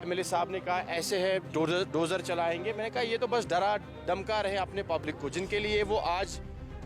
MLA साहब ने कहा ऐसे है डोजर चलाएंगे। मैंने कहा ये तो बस डरा धमका रहे अपने पब्लिक को, जिनके लिए वो आज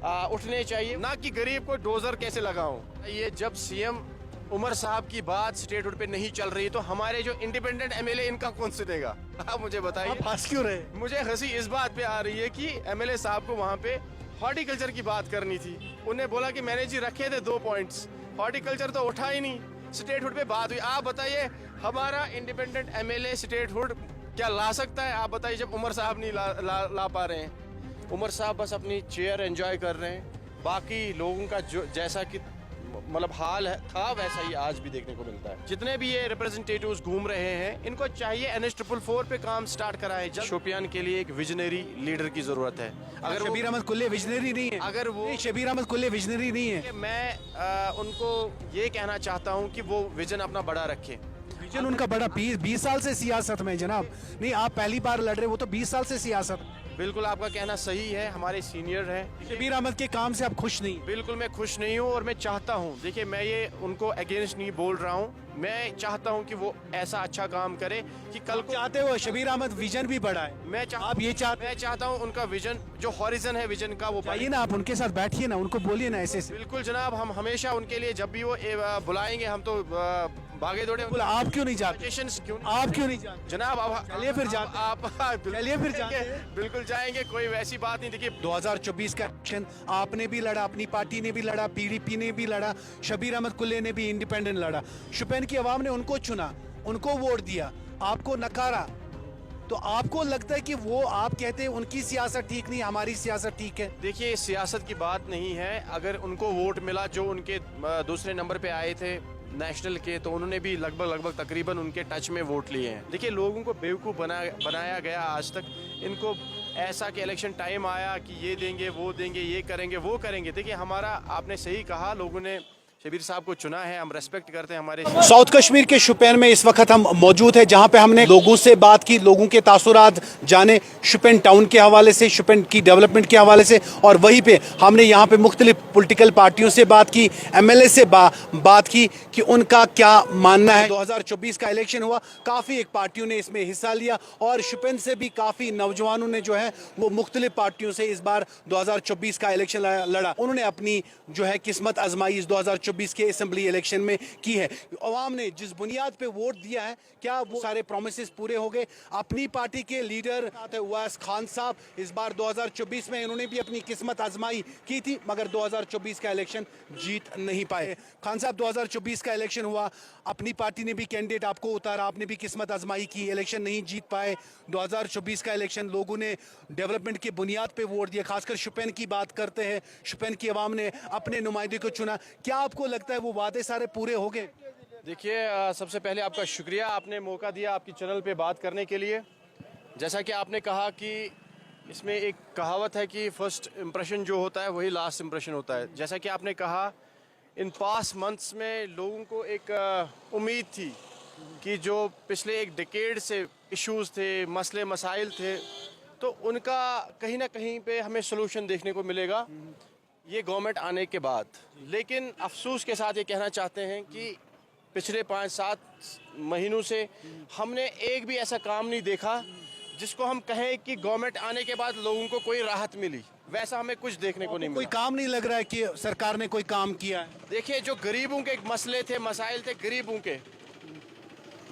उठने चाहिए, ना कि गरीब को डोजर कैसे लगाऊं। ये जब सीएम उमर साहब की बात स्टेट रोड पे नहीं चल रही तो हमारे जो इंडिपेंडेंट एमएलए इनका कौन सुनेगा? आप मुझे बताइए। आप हंस क्यों रहे? मुझे हंसी इस बात पे आ रही है कि एमएलए साहब को वहाँ पे हॉर्टिकल्चर की बात करनी थी। उन्हें बोला कि मैंने जी रखे थे 2 पॉइंट्स, हॉर्टिकल्चर तो उठा ही नहीं। स्टेट हुड पे बात हुई। आप बताइए हमारा इंडिपेंडेंट एमएलए स्टेट हुड क्या ला सकता है? आप बताइए, जब उमर साहब नहीं ला पा रहे हैं। उमर साहब बस अपनी चेयर एंजॉय कर रहे हैं। बाकी लोगों का जो जैसा कि मतलब हाल है था वैसा ही आज भी देखने को मिलता है। जितने भी ये रिप्रेजेंटेटिव्स घूम रहे हैं, इनको चाहिए NH444 पे काम स्टार्ट कराएं। शोपियान के लिए एक विजनरी लीडर की जरूरत है। अगर शबीर अहमद कुल्ले विजनरी नहीं है, अगर वो शबीर अहमद कुल्ले विजनरी नहीं है, मैं उनको ये कहना चाहता हूँ कि वो विजन अपना बड़ा रखें। विजन उनका बड़ा 20 साल से सियासत में जनाब। नहीं, आप पहली बार लड़ रहे, वो तो 20 साल से सियासत। बिल्कुल आपका कहना सही है, हमारे सीनियर हैं। शबीर अहमद के काम से आप खुश नहीं? बिल्कुल मैं खुश नहीं हूँ और मैं चाहता हूँ, देखिए मैं ये उनको अगेंस्ट नहीं बोल रहा हूँ, मैं चाहता हूँ कि वो ऐसा अच्छा काम करे कि कल को चाहते हो शबीर अहमद विजन भी बड़ा है। मैं चाहता हूँ उनका विजन जो हॉरिजन है विजन का वो चाहिए ना। आप उनके साथ बैठिए ना, उनको बोलिए ना ऐसे से। बिल्कुल जनाब, हम हमेशा उनके लिए जब भी वो बुलाएंगे हम तो भागे दौड़े। आप क्यों नहीं जाते? आप क्यों नहीं जाते जनाब? अब चलिए फिर जाते। आप चलिए फिर जाते। बिल्कुल जाएंगे, कोई वैसी बात नहीं। देखिए 2024 का इलेक्शन आपने भी लड़ा, अपनी पार्टी ने भी लड़ा, PDP ने भी लड़ा, शबीर अहमद कुल्ले ने भी इंडिपेंडेंट लड़ा। शुपियान की आवाम ने उनको चुना, उनको वोट दिया, आपको नकारा। तो आपको लगता है कि वो आप कहते हैं उनकी सियासत ठीक नहीं, हमारी सियासत ठीक है? देखिए सियासत की बात नहीं है। अगर उनको वोट मिला जो उनके दूसरे नंबर पे आए थे नेशनल के, तो उन्होंने भी लगभग तकरीबन उनके टच में वोट लिए हैं। देखिए लोगों को बेवकूफ़ बनाया गया आज तक। इनको ऐसा कि इलेक्शन टाइम आया कि ये देंगे वो देंगे, ये करेंगे वो करेंगे। देखिए हमारा, आपने सही कहा, लोगों ने शबीर साहब को चुना है, हम रेस्पेक्ट करते हैं हमारे। साउथ कश्मीर के शुपियान में इस वक्त हम मौजूद हैं, जहां पे हमने लोगों से बात की, लोगों के तासुरात जाने शुपियान टाउन के हवाले से, शुपियान की डेवलपमेंट के हवाले से। और वहीं पे हमने यहाँ पे मुख्तलिफ पॉलिटिकल पार्टियों से बात की, MLA से बात की कि उनका क्या मानना है। 2024 का इलेक्शन हुआ, काफ़ी एक पार्टियों ने इसमें हिस्सा लिया और शुपियान से भी काफ़ी नौजवानों ने जो है वो मुख्तलिफ पार्टियों से इस बार 2024 का इलेक्शन लड़ा। उन्होंने अपनी जो है किस्मत आजमाई इस 2024 के असेंबली इलेक्शन में की है। अवाम ने जिस बुनियाद पे वोट दिया है, क्या वो सारे प्रोमिसेस पूरे हो गए? अपनी पार्टी के लीडर उवैस खान साहब इस बार 2024 में इन्होंने भी अपनी किस्मत आजमाई की थी, मगर 2024 का इलेक्शन जीत नहीं पाए। खान साहब 2024 का इलेक्शन हुआ, अपनी पार्टी ने भी कैंडिडेट आपको उतारा, आपने भी किस्मत आजमाई की, इलेक्शन नहीं जीत पाए। 2024 का इलेक्शन लोगों ने डेवलपमेंट की बुनियाद पे वोट दिया। खासकर शुपियान की बात करते हैं, शुपियान की आवाम ने अपने नुमाइंदे को चुना। क्या आपको लगता है वो वादे सारे पूरे हो गए? देखिए सबसे पहले आपका शुक्रिया, आपने मौका दिया आपकी चैनल पे बात करने के लिए। जैसा कि आपने कहा कि इसमें एक कहावत है कि फर्स्ट इम्प्रेशन जो होता है वही लास्ट इम्प्रेशन होता है। जैसा कि आपने कहा, इन पास्ट मंथ्स में लोगों को एक उम्मीद थी कि जो पिछले एक डिकेड से इश्यूज़ थे, मसले मसाइल थे, तो उनका कहीं ना कहीं पे हमें सोल्यूशन देखने को मिलेगा ये गवर्नमेंट आने के बाद। लेकिन अफसोस के साथ ये कहना चाहते हैं कि पिछले 5-7 महीनों से हमने एक भी ऐसा काम नहीं देखा जिसको हम कहें कि गवर्नमेंट आने के बाद लोगों को कोई राहत मिली। वैसा हमें कुछ देखने को नहीं मिला। कोई काम नहीं लग रहा है कि सरकार ने कोई काम किया है? देखिए जो गरीबों के मसले थे, मसाइल थे गरीबों के,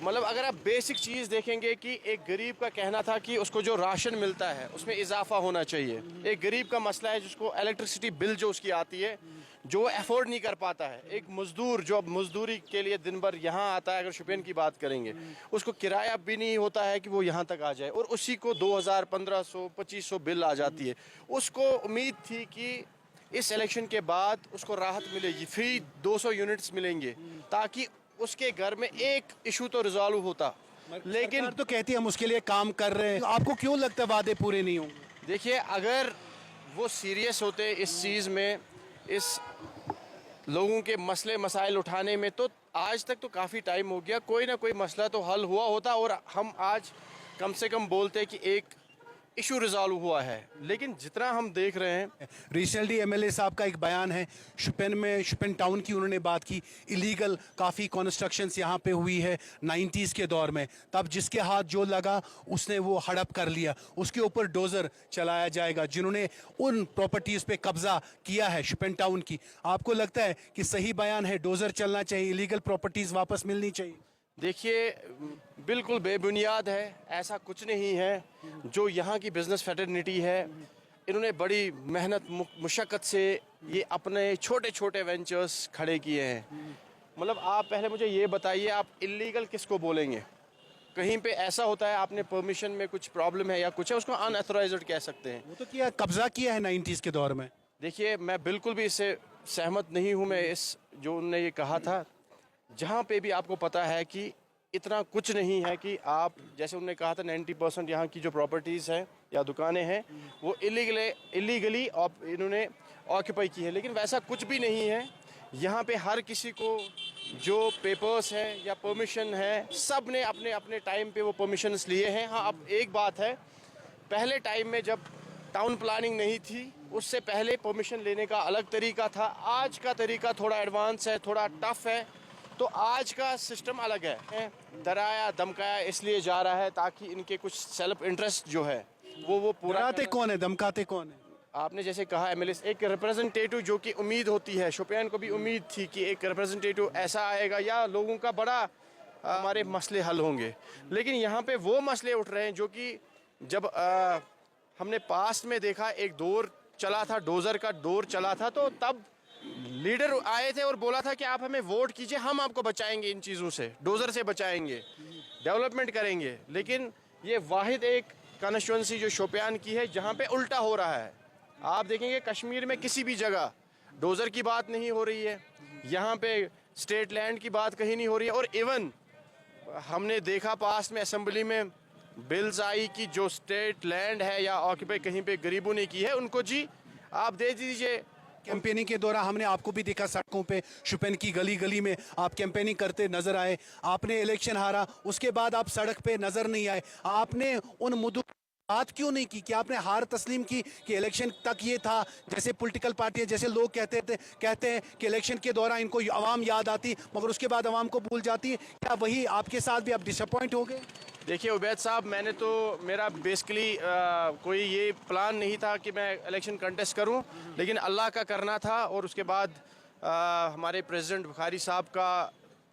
मतलब अगर आप बेसिक चीज़ देखेंगे कि एक गरीब का कहना था कि उसको जो राशन मिलता है उसमें इजाफा होना चाहिए। एक गरीब का मसला है जिसको इलेक्ट्रिसिटी बिल जो उसकी आती है, जो अफोर्ड नहीं कर पाता है। एक मजदूर जो अब मजदूरी के लिए दिन भर यहाँ आता है, अगर शुपियान की बात करेंगे, उसको किराया भी नहीं होता है कि वो यहाँ तक आ जाए, और उसी को 2000, 1500, 2500 बिल आ जाती है। उसको उम्मीद थी कि इस इलेक्शन के बाद उसको राहत मिलेगी, फ्री 200 यूनिट्स मिलेंगे, ताकि उसके घर में एक इशू तो रिजॉल्व होता। लेकिन तो कहती है हम उसके लिए काम कर रहे हैं। आपको क्यों लगता है वादे पूरे नहीं होंगे? देखिए अगर वो सीरियस होते इस चीज़ में, इस लोगों के मसले मसाइल उठाने में, तो आज तक तो काफ़ी टाइम हो गया, कोई ना कोई मसला तो हल हुआ होता। और हम आज कम से कम बोलते कि एक इशू रिजॉल्व हुआ है, लेकिन जितना हम देख रहे हैं रिसेंटली एमएलए साहब का एक बयान है, शुपिन टाउन की उन्होंने बात की, इलीगल काफ़ी कंस्ट्रक्शंस यहाँ पे हुई है 90s के दौर में, तब जिसके हाथ जो लगा उसने वो हड़प कर लिया, उसके ऊपर डोजर चलाया जाएगा जिन्होंने उन प्रॉपर्टीज़ पे कब्जा किया है शुपिन टाउन की। आपको लगता है कि सही बयान है, डोजर चलना चाहिए, इलीगल प्रॉपर्टीज़ वापस मिलनी चाहिए? देखिए, बिल्कुल बेबुनियाद है, ऐसा कुछ नहीं है। जो यहाँ की बिजनेस फैटर्निटी है, इन्होंने बड़ी मेहनत मुशक्क़त से ये अपने छोटे छोटे वेंचर्स खड़े किए हैं। मतलब आप पहले मुझे ये बताइए, आप इलीगल किसको बोलेंगे? कहीं पे ऐसा होता है आपने परमिशन में कुछ प्रॉब्लम है या कुछ है, उसको अनऑथराइज्ड कह सकते हैं। वो तो किया, कब्जा किया है 90s के दौर में। देखिए, मैं बिल्कुल भी इससे सहमत नहीं हूँ। मैं इस जो उन्होंने ये कहा था, जहाँ पे भी आपको पता है कि इतना कुछ नहीं है कि आप, जैसे उन्होंने कहा था 90% यहाँ की जो प्रॉपर्टीज़ हैं या दुकानें हैं वो इलीगली इन्होंने ऑक्यूपाई की है, लेकिन वैसा कुछ भी नहीं है। यहाँ पे हर किसी को जो पेपर्स हैं या परमिशन है, सब ने अपने अपने टाइम पे वो परमिशंस लिए हैं। हाँ, अब एक बात है, पहले टाइम में जब टाउन प्लानिंग नहीं थी, उससे पहले परमिशन लेने का अलग तरीका था। आज का तरीका थोड़ा एडवांस है, थोड़ा टफ है, तो आज का सिस्टम अलग है। डराया धमकाया इसलिए जा रहा है ताकि इनके कुछ सेल्फ इंटरेस्ट जो है वो पूरा। डराते कौन है, धमकाते कौन है? आपने जैसे कहा एमएलए, एक रिप्रेजेंटेटिव जो कि उम्मीद होती है, शोपियान को भी उम्मीद थी कि एक रिप्रेजेंटेटिव ऐसा आएगा या लोगों का बड़ा हमारे मसले हल होंगे, लेकिन यहाँ पे वो मसले उठ रहे हैं जो कि जब हमने पास्ट में देखा, एक दौर चला था, डोजर का दौर चला था, तो तब लीडर आए थे और बोला था कि आप हमें वोट कीजिए, हम आपको बचाएंगे, इन चीज़ों से, डोजर से बचाएंगे, डेवलपमेंट करेंगे। लेकिन ये वाहिद एक कॉन्स्टिट्यूंसी जो शोपियान की है जहाँ पे उल्टा हो रहा है। आप देखेंगे कश्मीर में किसी भी जगह डोजर की बात नहीं हो रही है, यहाँ पे स्टेट लैंड की बात कहीं नहीं हो रही है। और इवन हमने देखा पास्ट में असेंबली में बिल्स आई कि जो स्टेट लैंड है या ऑक्यूपाई कहीं पे गरीबों ने की है, उनको जी आप दे दीजिए। कैंपेनिंग के दौरान हमने आपको भी देखा सड़कों पे, शुपिन की गली गली में आप कैंपेनिंग करते नजर आए। आपने इलेक्शन हारा, उसके बाद आप सड़क पे नजर नहीं आए। आपने उन मुद्दों बात क्यों नहीं की? कि आपने हार तस्लीम की कि इलेक्शन तक ये था, जैसे पॉलिटिकल पार्टियां, जैसे लोग कहते हैं कि इलेक्शन के दौरान इनको आवाम याद आती मगर उसके बाद आवाम को भूल जाती है। क्या वही आपके साथ भी आप डिसअपॉइंट हो गए? देखिए उबैद साहब, मेरा बेसिकली कोई ये प्लान नहीं था कि मैं इलेक्शन कंटेस्ट करूं, लेकिन अल्लाह का करना था। और उसके बाद हमारे प्रेसिडेंट बुखारी साहब का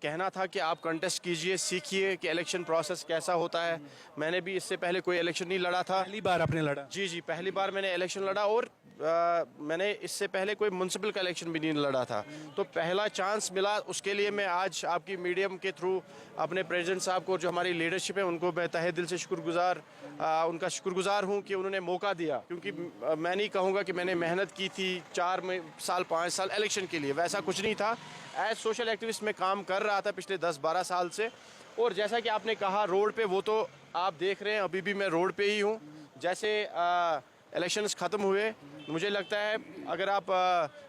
कहना था कि आप कंटेस्ट कीजिए, सीखिए कि इलेक्शन प्रोसेस कैसा होता है। मैंने भी इससे पहले कोई इलेक्शन नहीं लड़ा था। पहली बार आपने लड़ा? जी, पहली बार मैंने इलेक्शन लड़ा, और मैंने इससे पहले कोई म्यूनसिपल का इलेक्शन भी नहीं लड़ा था, तो पहला चांस मिला। उसके लिए मैं आज आपकी मीडियम के थ्रू अपने प्रेसिडेंट साहब को, जो हमारी लीडरशिप है, उनको मैं तहे दिल से उनका शुक्रगुजार हूँ कि उन्होंने मौका दिया। क्योंकि मैं नहीं कहूँगा कि मैंने मेहनत की थी 4 साल 5 साल इलेक्शन के लिए, वैसा कुछ नहीं था। एज सोशल एक्टिविस्ट में काम कर रहा था पिछले 10-12 साल से। और जैसा कि आपने कहा रोड पे, वो तो आप देख रहे हैं, अभी भी मैं रोड पे ही हूँ। जैसे इलेक्शंस ख़त्म हुए, मुझे लगता है अगर आप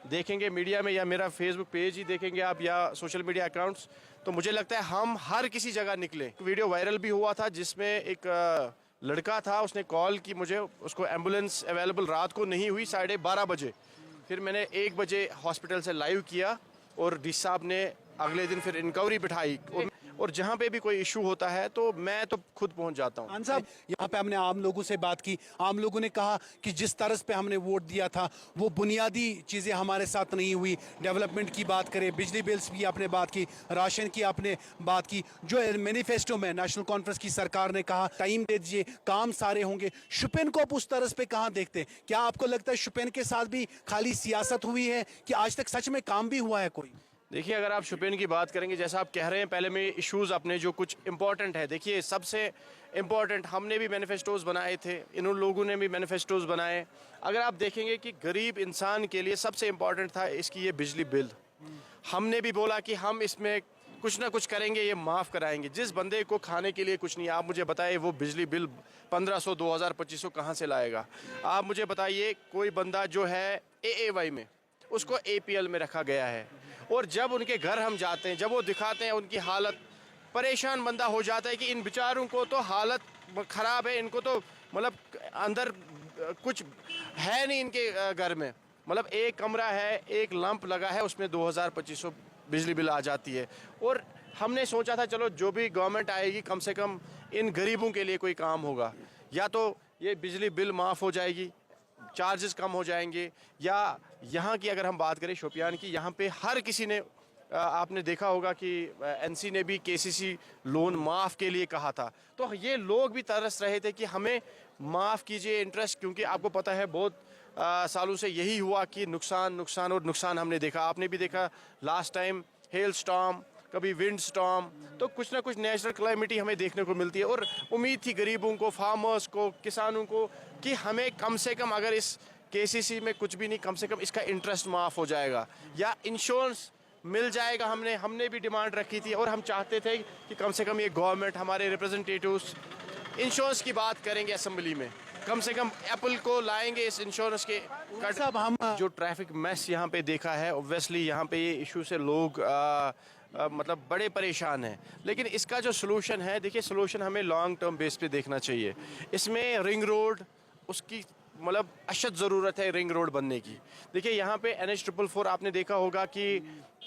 देखेंगे मीडिया में या मेरा फेसबुक पेज ही देखेंगे आप या सोशल मीडिया अकाउंट्स, तो मुझे लगता है हम हर किसी जगह निकले। वीडियो वायरल भी हुआ था जिसमें एक लड़का था, उसने कॉल की मुझे, उसको एम्बुलेंस अवेलेबल रात को नहीं हुई 12:30 बजे। फिर मैंने 1 बजे हॉस्पिटल से लाइव किया और डी साहब ने अगले दिन फिर इंक्वायरी बिठाई। और जहाँ पे भी कोई इशू होता है तो मैं तो खुद पहुँच जाता हूँ। खान साहब, यहाँ पे हमने आम लोगों से बात की, आम लोगों ने कहा कि जिस तरह पे हमने वोट दिया था वो बुनियादी चीज़ें हमारे साथ नहीं हुई। डेवलपमेंट की बात करें, बिजली बिल्स की आपने बात की, राशन की आपने बात की, जो मैनिफेस्टो में नेशनल कॉन्फ्रेंस की सरकार ने कहा टाइम दे दीजिए, काम सारे होंगे। शुपिन को आप उस तरह पे कहाँ देखते हैं? क्या आपको लगता है शुपिन के साथ भी खाली सियासत हुई है कि आज तक सच में काम भी हुआ है कोई? देखिए, अगर आप शुपिन की बात करेंगे, जैसा आप कह रहे हैं, पहले में इश्यूज़ अपने जो कुछ इंपॉर्टेंट है, देखिए सबसे इम्पॉर्टेंट, हमने भी मैनिफेस्टोज़ बनाए थे, इन लोगों ने भी मैनिफेस्टोज़ बनाए। अगर आप देखेंगे कि गरीब इंसान के लिए सबसे इम्पॉर्टेंट था इसकी ये बिजली बिल। हमने भी बोला कि हम इसमें कुछ ना कुछ करेंगे, ये माफ़ कराएंगे। जिस बंदे को खाने के लिए कुछ नहीं, आप मुझे बताइए वो बिजली बिल 1500, 2000, 2500 कहाँ से लाएगा? आप मुझे बताइए, कोई बंदा जो है AAY में, उसको APL में रखा गया है, और जब उनके घर हम जाते हैं, जब वो दिखाते हैं उनकी हालत, परेशान बंदा हो जाता है कि इन बेचारों को तो हालत ख़राब है, इनको तो मतलब अंदर कुछ है नहीं इनके घर में, मतलब एक कमरा है, एक लंप लगा है, उसमें 2,000-2,500 बिजली बिल आ जाती है। और हमने सोचा था चलो जो भी गवर्नमेंट आएगी कम से कम इन गरीबों के लिए कोई काम होगा, या तो ये बिजली बिल माफ़ हो जाएगी, चार्जेस कम हो जाएंगे, या यहाँ की अगर हम बात करें शोपियान की, यहाँ पे हर किसी ने आपने देखा होगा कि एनसी ने भी केसीसी लोन माफ़ के लिए कहा था, तो ये लोग भी तरस रहे थे कि हमें माफ़ कीजिए इंटरेस्ट, क्योंकि आपको पता है बहुत सालों से यही हुआ कि नुकसान नुकसान और नुकसान हमने देखा। आपने भी देखा लास्ट टाइम हेल स्टॉर्म, कभी विंड स्टॉर्म, तो कुछ ना कुछ नेचुरल क्लाइमिटी हमें देखने को मिलती है। और उम्मीद थी गरीबों को, फार्मर्स को, किसानों को कि हमें कम से कम अगर इस केसीसी में कुछ भी नहीं, कम से कम इसका इंटरेस्ट माफ़ हो जाएगा या इंश्योरेंस मिल जाएगा। हमने भी डिमांड रखी थी और हम चाहते थे कि कम से कम ये गवर्नमेंट, हमारे रिप्रेजेंटेटिव्स इंश्योरेंस की बात करेंगे असेंबली में, कम से कम एप्पल को लाएंगे इस इंश्योरेंस के कट। साहब हम जो ट्रैफिक मैस यहाँ पे देखा है, ऑब्वियसली यहाँ पे ये इशू से लोग मतलब बड़े परेशान हैं, लेकिन इसका जो सोल्यूशन है, देखिए सोल्यूशन हमें लॉन्ग टर्म बेस पे देखना चाहिए। इसमें रिंग रोड, उसकी मतलब अशद ज़रूरत है रिंग रोड बनने की। देखिए यहाँ पे NH444 आपने देखा होगा कि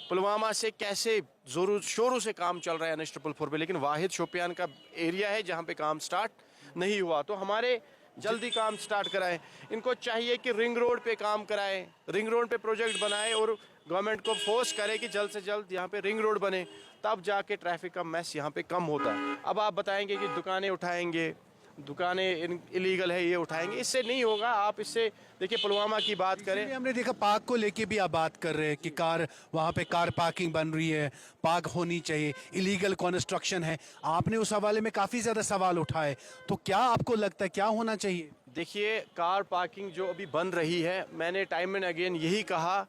पुलवामा से कैसे ज़ोरों शोरों से काम चल रहा है NH444 पे, लेकिन वाहिद शोपियान का एरिया है जहाँ पे काम स्टार्ट नहीं हुआ। तो हमारे जल्दी काम स्टार्ट कराएं, इनको चाहिए कि रिंग रोड पे काम कराएं, रिंग रोड पे प्रोजेक्ट बनाएं और गवर्नमेंट को फोर्स करें कि जल्द से जल्द यहाँ पे रिंग रोड बने, तब जाके ट्रैफिक का मैस यहाँ पे कम होता है। अब आप बताएंगे कि दुकानें उठाएंगे, दुकानें इलीगल है ये उठाएंगे, इससे नहीं होगा। आप इससे देखिए पुलवामा की बात करें, हमने देखा पार्क को लेके भी आप बात कर रहे हैं कि कार वहाँ पे कार पार्किंग बन रही है, पार्क होनी चाहिए, इलीगल कंस्ट्रक्शन है, आपने उस हवाले में काफ़ी ज़्यादा सवाल उठाए, तो क्या आपको लगता है क्या होना चाहिए? देखिए कार पार्किंग जो अभी बन रही है, मैंने टाइम एंड अगेन यही कहा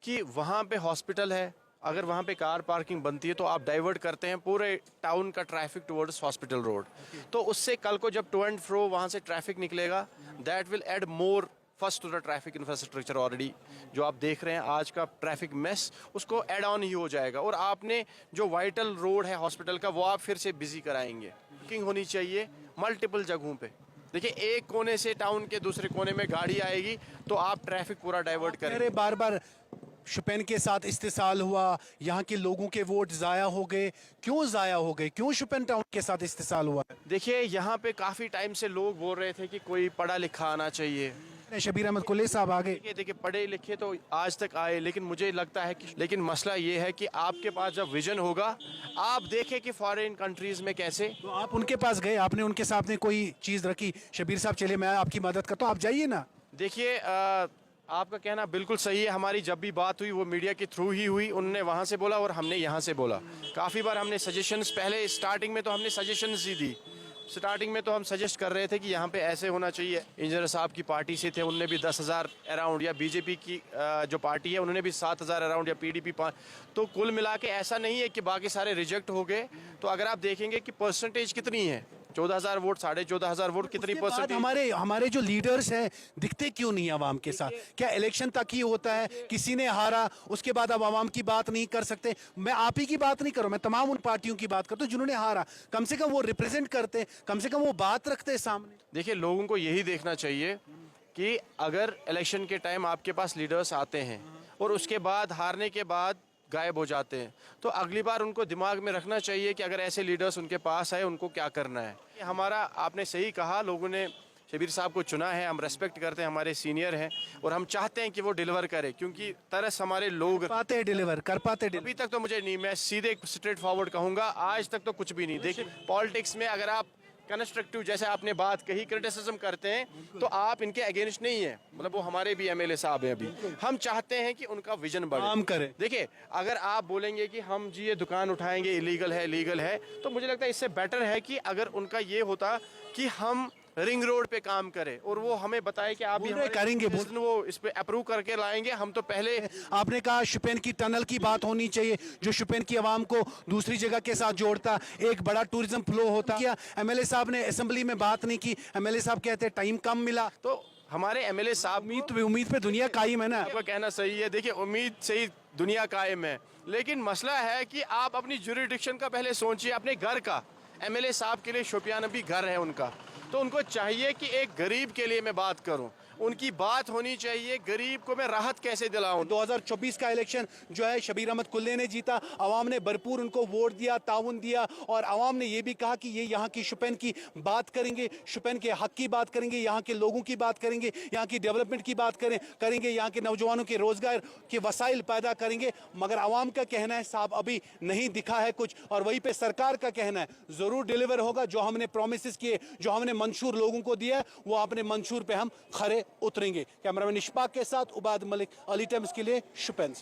कि वहाँ पे हॉस्पिटल है, अगर वहाँ पे कार पार्किंग बनती है तो आप डाइवर्ट करते हैं पूरे टाउन का ट्रैफिक टुवर्ड्स हॉस्पिटल रोड, तो उससे कल को जब टू एंड फ्रो वहाँ से ट्रैफिक निकलेगा, that will add more first to the traffic infrastructure. Already जो आप देख रहे हैं आज का ट्रैफिक मेस, उसको एड ऑन ही हो जाएगा, और आपने जो वाइटल रोड है हॉस्पिटल का वो आप फिर से बिजी कराएंगे। पार्किंग होनी चाहिए मल्टीपल जगहों पे। देखिए एक कोने से टाउन के दूसरे कोने में गाड़ी आएगी तो आप ट्रैफिक पूरा डाइवर्ट करें। अरे बार बार शुपेन के साथ इस्तेसाल हुआ, यहाँ के लोगों के वोट ज़ाया हो गए, क्यों ज़ाया हो गए, क्यों शुपेन टाउन के साथ इस्तेसाल हुआ? देखिए यहाँ पे काफ़ी टाइम से लोग बोल रहे थे कि कोई पढ़ा लिखा आना चाहिए। शबीर अहमद कुले साहब आ गए। देखिए पढ़े लिखे तो आज तक आए, लेकिन मुझे लगता है कि लेकिन मसला ये है कि आपके पास जब विजन होगा, आप देखें कि फॉरेन कंट्रीज में कैसे। तो आप उनके पास गए, आपने उनके सामने कोई चीज़ रखी, शबीर साहब चले मैं आपकी मदद करता हूँ, आप जाइए ना। देखिए आपका कहना बिल्कुल सही है। हमारी जब भी बात हुई वो मीडिया के थ्रू ही हुई, उन्होंने वहाँ से बोला और हमने यहाँ से बोला। काफ़ी बार हमने सजेशंस, पहले स्टार्टिंग में तो हमने सजेशंस ही दी। स्टार्टिंग में तो हम सजेस्ट कर रहे थे कि यहाँ पे ऐसे होना चाहिए। इंजीनियर साहब की पार्टी से थे, उनने भी 10,000 अराउंड, या बीजेपी की जो पार्टी है उन्होंने भी 7,000 अराउंड, या पीडीपी 5। तो कुल मिला के ऐसा नहीं है कि बाकी सारे रिजेक्ट हो गए। तो अगर आप देखेंगे कि परसेंटेज कितनी है, 14,000 वोट, 14,500 वोट, कितनी परसेंटेज। हमारे जो लीडर्स हैं दिखते क्यों नहीं आवाम के साथ? क्या इलेक्शन तक ही होता है, किसी ने हारा उसके बाद अब आवाम की बात नहीं कर सकते? मैं आप ही की बात नहीं करूं, मैं तमाम उन पार्टियों की बात करता हूं जिन्होंने हारा, कम से कम वो रिप्रेजेंट करते, कम से कम वो बात रखते सामने। देखिए लोगों को यही देखना चाहिए कि अगर इलेक्शन के टाइम आपके पास लीडर्स आते हैं और उसके बाद हारने के बाद गायब हो जाते हैं, तो अगली बार उनको दिमाग में रखना चाहिए कि अगर ऐसे लीडर्स उनके पास आए उनको क्या करना है। हमारा, आपने सही कहा, लोगों ने शबीर साहब को चुना है, हम रेस्पेक्ट करते हैं, हमारे सीनियर हैं और हम चाहते हैं कि वो डिलीवर करे, क्योंकि तरस हमारे लोग पाते हैं डिलीवर कर पाते। अभी तक तो मुझे नहीं, मैं सीधे स्ट्रेट फॉरवर्ड कहूँगा, आज तक तो कुछ भी नहीं। देखिए पॉलिटिक्स में अगर आप कंस्ट्रक्टिव, जैसे आपने बात कही, क्रिटिसिज्म करते हैं तो आप इनके अगेंस्ट नहीं है। मतलब वो हमारे भी एमएलए साहब हैं, अभी हम चाहते हैं कि उनका विजन बढ़े, काम करे। देखिए अगर आप बोलेंगे कि हम जी ये दुकान उठाएंगे, इलीगल है, लीगल है, तो मुझे लगता है इससे बेटर है कि अगर उनका ये होता कि हम रिंग रोड पे काम करें और वो हमें बताए कि आप ये करेंगे, वो इस पे अप्रूव करके लाएंगे। हम तो पहले, आपने कहा शुपेन की टनल की बात होनी चाहिए जो शुपेन की आवाम को दूसरी जगह के साथ जोड़ता, एक बड़ा टूरिज्म फ्लो होता। क्या एमएलए साहब ने असेंबली में बात नहीं की? एमएलए साहब कहते टाइम कम मिला। तो हमारे एमएलए साहब उम्मीद पे दुनिया कायम है ना। आपका कहना सही है। देखिए, उम्मीद से ही दुनिया कायम है, लेकिन मसला है कि आप अपनी जुरिडिक्शन का पहले सोचिए, अपने घर का। एमएलए साहब के लिए शोपियान भी घर है उनका, तो उनको चाहिए कि एक गरीब के लिए मैं बात करूं, उनकी बात होनी चाहिए। गरीब को मैं राहत कैसे दिलाऊं। 2024 का इलेक्शन जो है शबीर अहमद कुल्ले ने जीता, अवाम ने भरपूर उनको वोट दिया, ताउन दिया, और अवाम ने ये भी कहा कि ये यहाँ की शुपैन की बात करेंगे, शुपैन के हक की बात करेंगे, यहाँ के लोगों की बात करेंगे, यहाँ की डेवलपमेंट की बात करेंगे, यहाँ के नौजवानों के रोजगार के वसाइल पैदा करेंगे। मगर अवाम का कहना है साहब अभी नहीं दिखा है कुछ, और वहीं पे सरकार का कहना है जरूर डिलीवर होगा। जो हमने प्रोमिस किए, जो हमने मंशूर लोगों को दिया है, वो अपने मंशूर पे हम खरे उतरेंगे। कैमरामैन इशफाक के साथ उबाद मलिक, अली टाइम्स के लिए शुपैन से।